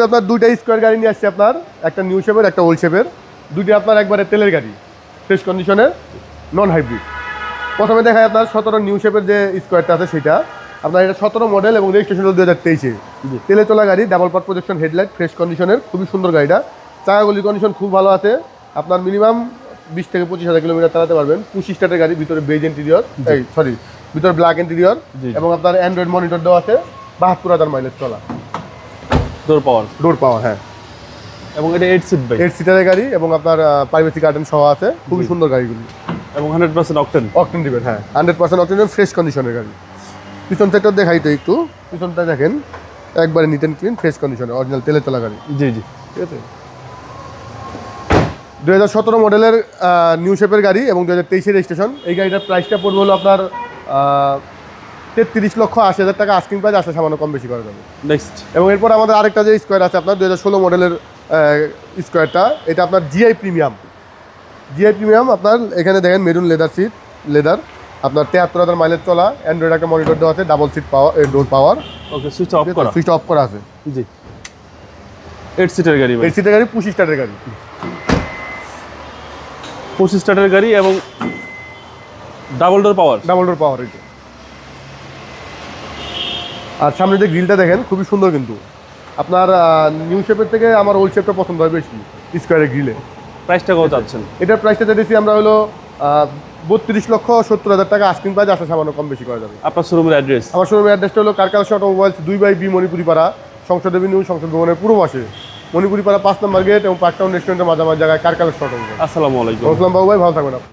আপনার দুইটা স্কোয়ার গাড়ি নিয়ে আসছে আপনার, একটা নিউ শেপের একটা ওল্ড শেপের। দুইটা আপনার একবারে তেলের গাড়ি, ফ্রেশ কন্ডিশনের, নন হাইব্রিড। প্রথমে দেখায় আপনার 17 নিউ শেপের যে স্কোয়ারটা আছে সেটা আপনার, এটা 17 মডেল এবং রেজিস্ট্রেশন 2023-এ। তেলে চলা গাড়ি, double part projection headlight, fresh কন্ডিশনের, খুবই সুন্দর গাড়িটা। চাকাগুলির কন্ডিশন খুব ভালো আছে। আপনার মিনিমাম 20 থেকে 25,000 কিলোমিটার চালাতে পারবেন। 25 স্টার্টের গাড়ি, ভিতরে বেজ ইন্টেরিয়র, ভিতরে ব্ল্যাক ইন্টেরিয়র, এবং আপনার অ্যান্ড্রয়েড মনিটর দেওয়া আছে। 72,000 মাইলেজ চলা। ডোর পাওয়ার, হ্যাঁ। এবং এটা 8 সিট ভাই, 8 সিটারের গাড়ি এবং আপনার প্রাইভেসি গার্ডেন সহ আছে। খুবই সুন্দর গাড়িগুলি এবং 100% অকটেন দিবেন, হ্যাঁ 100% অকটেন, ফ্রেশ কন্ডিশনের গাড়ি। পিছন সাইডটা দেখাই তো একটু, পিছনটা দেখেন একবারে নিট অ্যান্ড ক্লিন, ফ্রেশ কন্ডিশনে, অরিজিনাল তেলে চলা গাড়ি। জি, ঠিক আছে। 2017 মডেলের নিউ শেপের গাড়ি এবং 2023-এর রেজিস্ট্রেশন। এই গাড়িটার প্রাইসটা পড়বে হলো আপনার 33,80,000 টাকা আস্কিং প্রাইস, আসলে সামান্য কম বেশি করা যাবে। নেক্সট, এবং এরপর আমাদের আরেকটা যে স্কোয়ার আছে আপনার 2016 মডেলের স্কোয়ারটা, এটা আপনার জিআই প্রিমিয়াম। আপনার এখানে দেখেন মেরুন লেদার আপনার 73,000 মাইলেজ চলা, অ্যান্ড্রয়েড একটা মনিটর দেওয়া আছে, ডাবল সিট পাওয়ার, ডোর পাওয়ার। ওকে, সুইচ অফ করা আছে। জি, 8 সিটের গাড়ি ভাই, 8 সিটের গাড়ি, 25 স্টার্টের গাড়ি, 25 স্টার্টের গাড়ি এবং ডাবল ডোর পাওয়ার এটা। আর সামনে যে গ্রিলটা দেখেন খুবই সুন্দর, কিন্তু আপনার নিউ শেপের থেকে আমার ওল্ড শেপটা পছন্দ হয় বেশি স্কোয়ারের গ্রিলে। প্রাইসটা কত চাচ্ছেন? এটার প্রাইসটা দিয়েছি আমরা হলো 32,70,000 টাকা আস্কিং প্রাইস, আসলে সামান্য কম বেশি করা যাবে। আপনার শোরুমের অ্যাড্রেস? আমার শোরুমের অ্যাড্রেসটা হলো car collection automobiles, 2/B Manipuri পাড়া, সংসদ এভিনিউ, সংসদ ভবনের পূর্ব পাশে, মণিপুরি পাড়া 5 নম্বর গেট এবং পার্কটাউন রেস্টুরেন্টের মাঝামাঝি জায়গায় কার কালেকশন অটোমোবাইল। আসসালামু আলাইকুম। আসসালাম বাবু ভাই, ভালো থাকবেন আপনি।